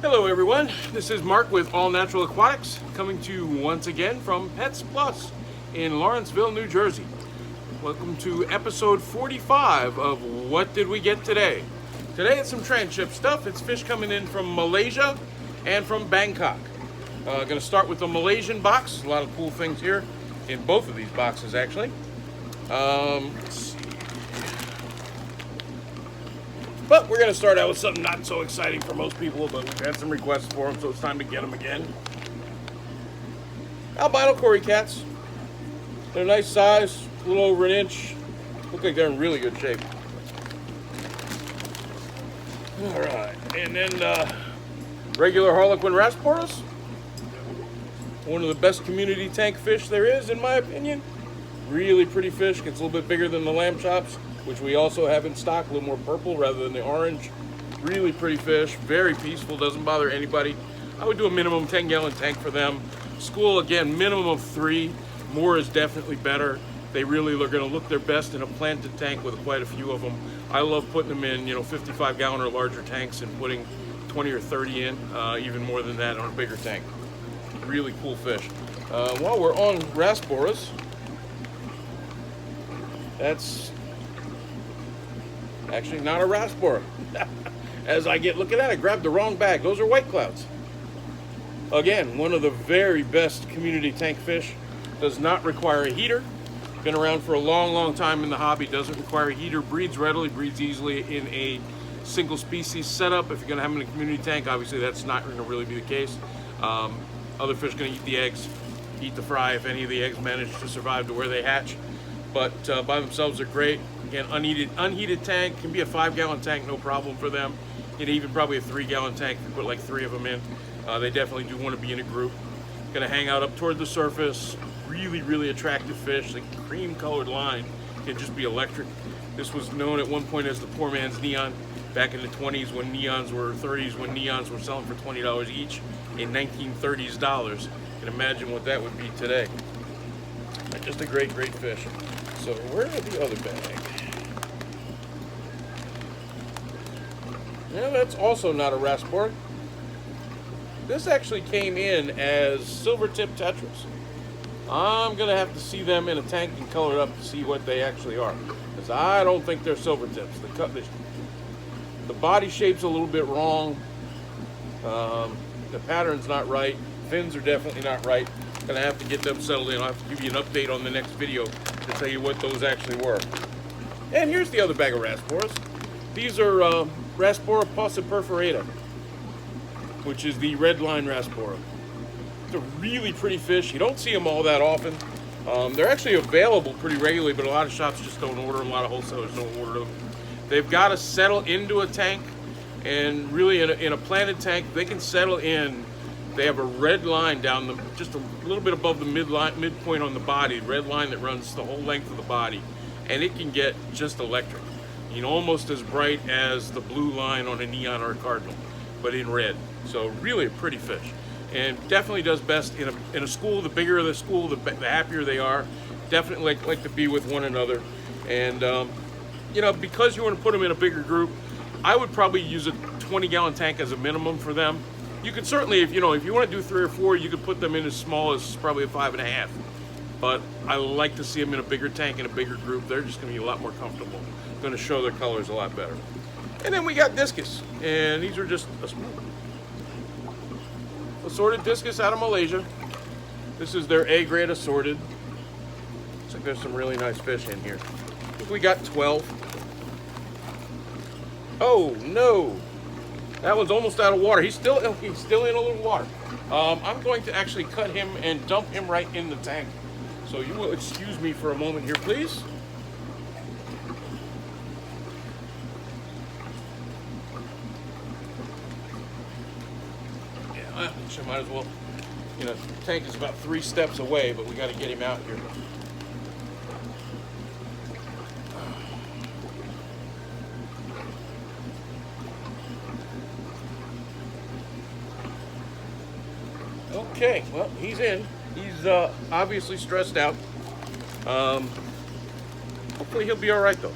Hello everyone, this is Mark with All Natural Aquatics, coming to you once again from Pets Plus in Lawrenceville, New Jersey. Welcome to episode 45 of What Did We Get Today? Today it's some transship stuff. It's fish coming in from Malaysia and from Bangkok. Going to start with the Malaysian box. A lot of cool things here in both of these boxes actually. Let's see. But we're going to start out with something not so exciting for most people, but we've had some requests for them, so it's time to get them again. Albino Cory cats. They're nice size, a little over an inch. Look like they're in really good shape. All right, and then regular Harlequin Raspberries. One of the best community tank fish there is, in my opinion. Really pretty fish, gets a little bit bigger than the lamb chops, which we also have in stock, a little more purple rather than the orange. Really pretty fish, very peaceful, doesn't bother anybody. I would do a minimum 10-gallon tank for them. School, again, minimum of 3. More is definitely better. They really are going to look their best in a planted tank with quite a few of them. I love putting them in, 55-gallon or larger tanks and putting 20 or 30 in, even more than that on a bigger tank. Really cool fish. While we're on Rasboras, that's actually not a Rasbora. As I get looking at it, I grabbed the wrong bag. Those are white clouds. Again, one of the very best community tank fish. Does not require a heater. Been around for a long time in the hobby. Doesn't require a heater. Breeds readily, breeds easily in a single species setup. If you're going to have them in a community tank, obviously that's not going to really be the case. Other fish are going to eat the eggs, eat the fry if any of the eggs manage to survive to where they hatch. But by themselves, they're great. Again, unheated tank, can be a 5-gallon tank, no problem for them. Even probably a 3-gallon tank if you put like 3 of them in. They definitely do want to be in a group. Going to hang out up toward the surface. Really attractive fish. The cream colored line can just be electric. This was known at one point as the poor man's neon back in the 20s when neons were 30s, when neons were selling for $20 each in 1930s dollars. You can imagine what that would be today. Just a great fish. So where are the other bag? Yeah, that's also not a Rasboras. This actually came in as silver Tip Tetras. I'm gonna have to see them in a tank and color it up to see what they actually are, because I don't think they're silver tips. The body shape's a little bit wrong. The pattern's not right. Fins are definitely not right. Gonna have to get them settled in. I'll have to give you an update on the next video to tell you what those actually were. And here's the other bag of Rasboras. These are Rasbora posa perforata, which is the red line Rasbora. It's a really pretty fish. You don't see them all that often. They're actually available pretty regularly, but a lot of shops just don't order them. A lot of wholesalers don't order them. They've got to settle into a tank, and really in a planted tank, they can settle in. They have a red line down just a little bit above the midpoint on the body, red line that runs the whole length of the body, and it can get just electric. Almost as bright as the blue line on a neon or a cardinal, but in red. So really a pretty fish, and definitely does best in a school. The bigger the school, the happier they are. Definitely like to be with one another, and because you want to put them in a bigger group, I would probably use a 20-gallon tank as a minimum for them. You could certainly, if you want to do 3 or 4, you could put them in as small as probably a 5.5. But I like to see them in a bigger tank in a bigger group. They're just going to be a lot more comfortable. Going to show their colors a lot better. And then we got Discus, and these are just assorted Discus out of Malaysia. This is their A-grade assorted. Looks like there's some really nice fish in here. I think we got 12. Oh no, that one's almost out of water. He's still in a little water. I'm going to actually cut him and dump him right in the tank. So you will excuse me for a moment here, please. Yeah, I might as well. The tank is about 3 steps away, but we got to get him out here. Okay, well, he's in. He's obviously stressed out. Hopefully he'll be all right, though.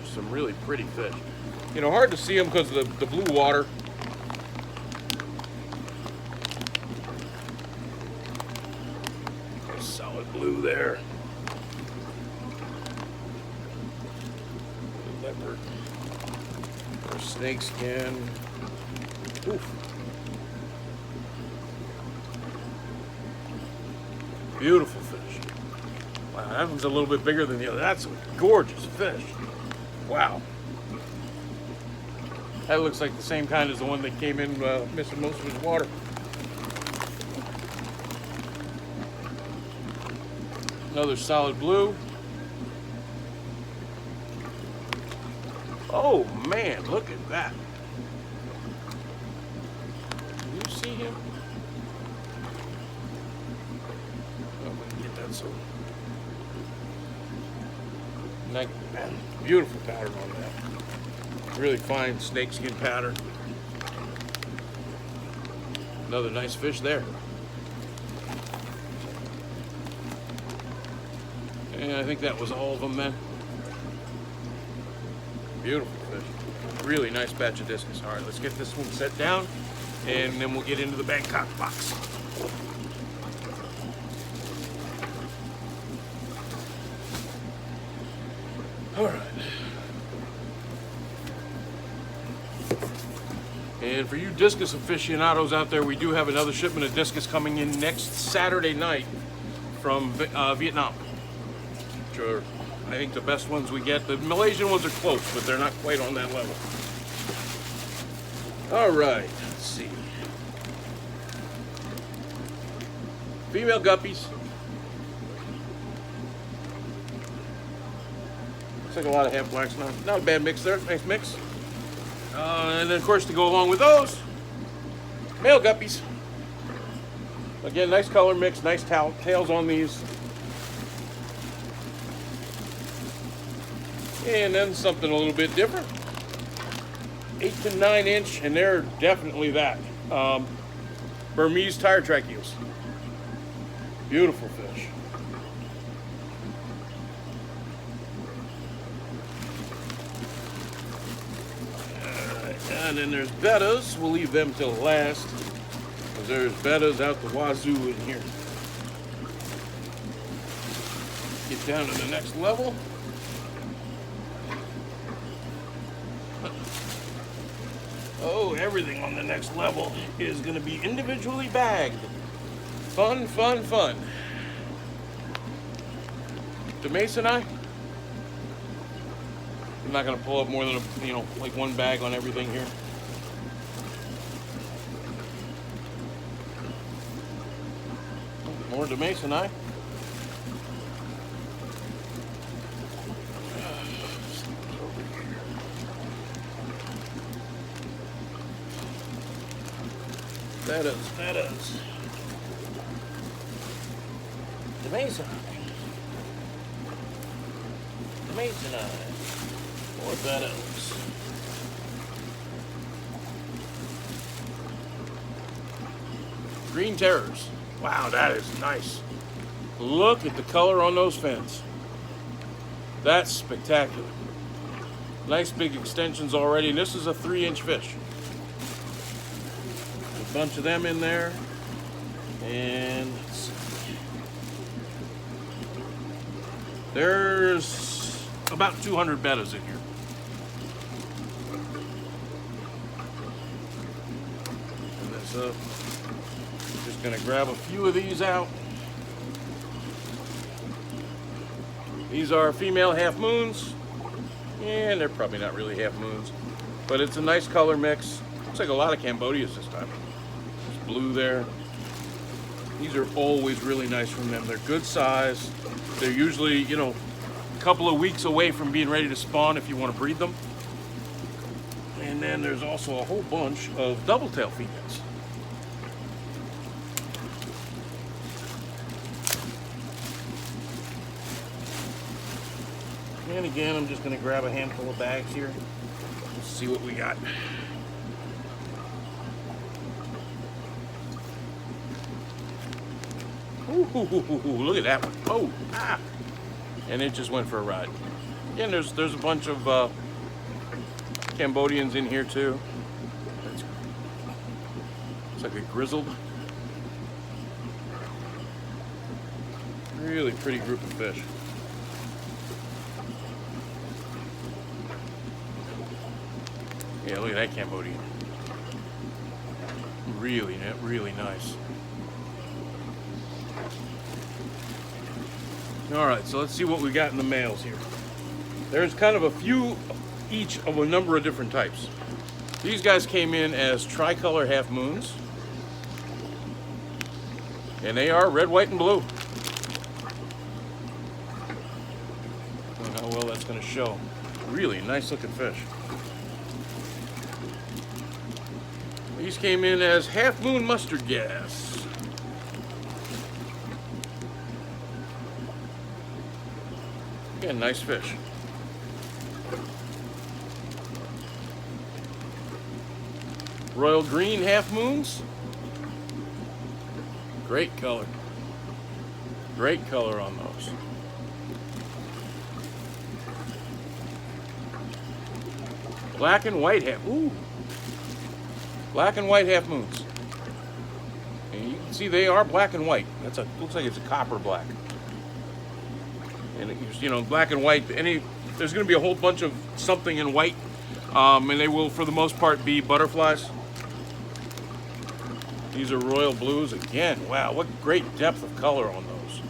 Some really pretty fish. You know, hard to see them because of the blue water. Solid blue there. Leopard. Or snake skin. Oof. Beautiful fish. Wow, that one's a little bit bigger than the other. That's a gorgeous fish. Wow. That looks like the same kind as the one that came in missing most of his water. Another solid blue. Oh man, look at that. Can you see him? Oh, we can get that so. Beautiful pattern on that. Really fine snakeskin pattern. Another nice fish there. And I think that was all of them then. Beautiful fish. Really nice batch of discus. All right, let's get this one set down and then we'll get into the Bangkok box. All right. And for you discus aficionados out there, we do have another shipment of discus coming in next Saturday night from Vietnam. Which are, I think, the best ones we get. The Malaysian ones are close, but they're not quite on that level. All right, let's see. Female guppies. Looks like a lot of half blacks now. Not a bad mix there. Nice mix. And then, of course, to go along with those, male guppies. Again, nice color mix, nice tails on these. And then something a little bit different. 8 to 9 inch, and they're definitely that. Burmese tire track eels. Beautiful fish. And then there's Bettas. We'll leave them till last, because there's Bettas out the wazoo in here. Get down to the next level. Oh, everything on the next level is going to be individually bagged. Fun, fun, fun. The Mason eye. I'm not going to pull up more than like one bag on everything here. More to Mason eye. That is. The Mason eye. The Mason eye. More Bettas. Green terrors. Wow, that is nice. Look at the color on those fins. That's spectacular. Nice big extensions already, and this is a 3-inch fish. A bunch of them in there. And let's see. There's about 200 Bettas in here. And this up. Just gonna grab a few of these out. These are female half moons, and they're probably not really half moons, but it's a nice color mix. Looks like a lot of Cambodias this time. There's blue there. These are always really nice from them. They're good size. They're usually, a couple of weeks away from being ready to spawn if you want to breed them. And then there's also a whole bunch of double tail females. And again, I'm just going to grab a handful of bags here. Let's see what we got. Ooh, look at that one. Oh, ah. And it just went for a ride. Again, there's a bunch of Cambodians in here too. It's like a grizzled. Really pretty group of fish. Yeah, look at that Cambodian. Really nice. All right, so let's see what we got in the males here. There's kind of a few each of a number of different types. These guys came in as tricolor half moons, and they are red, white, and blue. I don't know how well that's going to show. Really nice looking fish. These came in as half moon mustard gas. Again, nice fish. Royal green half moons. Great color. Great color on those. Black and white half. Ooh. Black and white half moons. And you can see they are black and white. Looks like it's a copper black. And you know, black and white. There's going to be a whole bunch of something in white, and they will, for the most part, be butterflies. These are royal blues again. Wow, what great depth of color on those.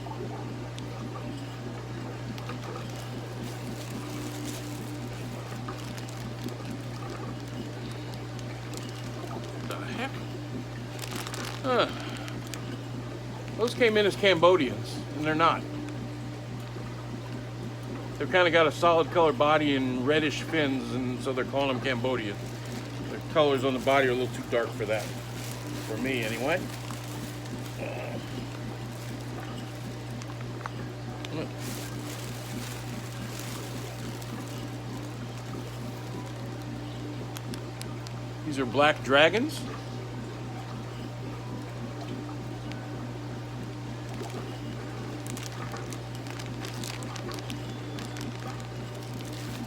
Those came in as Cambodians, and they're not. They've kind of got a solid colored body and reddish fins, and so they're calling them Cambodian. Their colors on the body are a little too dark for that. For me, anyway. These are black dragons.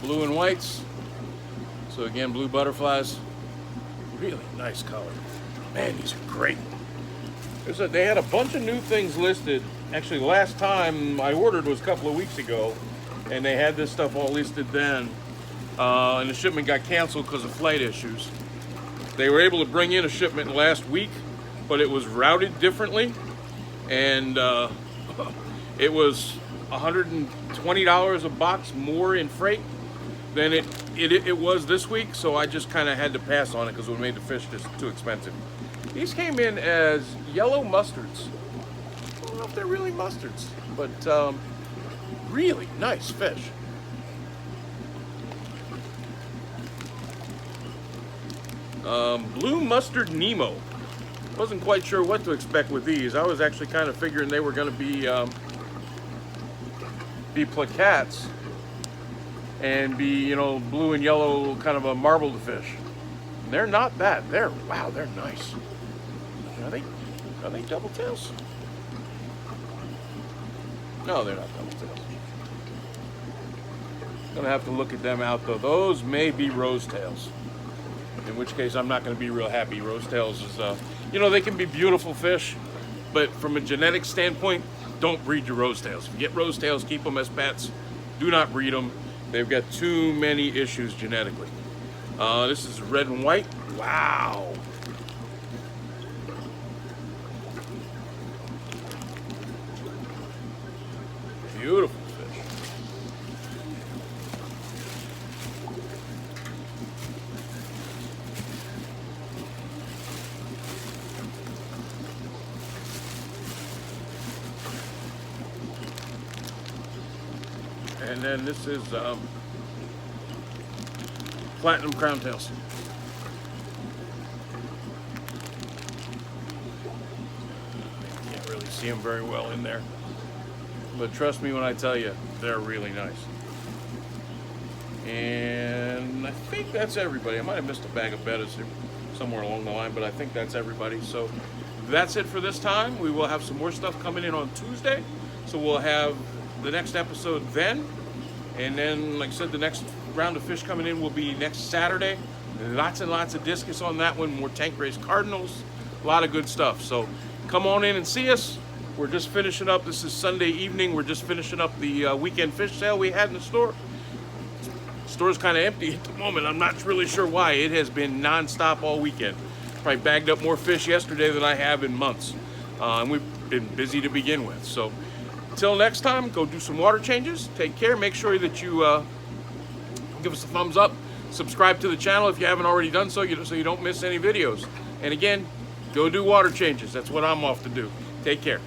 Blue and whites. So again, blue butterflies. Really nice color. Man, these are great. They had a bunch of new things listed. Actually, last time I ordered was a couple of weeks ago, and they had this stuff all listed then. And the shipment got canceled because of flight issues. They were able to bring in a shipment last week, but it was routed differently, and it was $120 a box more in freight than it was this week, so I just kind of had to pass on it because it would have made the fish just too expensive. These came in as yellow mustards. I don't know if they're really mustards, but really nice fish. Blue mustard Nemo. Wasn't quite sure what to expect with these. I was actually kind of figuring they were going to be placats and be, you know, blue and yellow, kind of a marbled fish. And they're not that. Wow, they're nice. Are they double tails? No, they're not double tails. Gonna have to look at them out though. Those may be rose tails. In which case I'm not gonna be real happy. Rose tails is, you know, they can be beautiful fish, but from a genetic standpoint, don't breed your rose tails. If you get rose tails, keep them as pets. Do not breed them. They've got too many issues genetically. This is red and white. Wow. Beautiful fish. And then this is platinum crown tails. Can't really see them very well in there, but trust me when I tell you, they're really nice. And I think that's everybody. I might have missed a bag of Bettas here somewhere along the line, but I think that's everybody. So that's it for this time. We will have some more stuff coming in on Tuesday, so we'll have the next episode then. And then, like I said, the next round of fish coming in will be next Saturday. Lots and lots of discus on that one, more tank raised cardinals, a lot of good stuff. So come on in and see us. We're just finishing up, this is Sunday evening, we're just finishing up the weekend fish sale we had in the store. The store's kind of empty at the moment. I'm not really sure why. It has been non-stop all weekend. Probably bagged up more fish yesterday than I have in months. And we've been busy to begin with. So until next time, go do some water changes. Take care. Make sure that you give us a thumbs up. Subscribe to the channel if you haven't already done so, so you don't miss any videos. And again, go do water changes. That's what I'm off to do. Take care.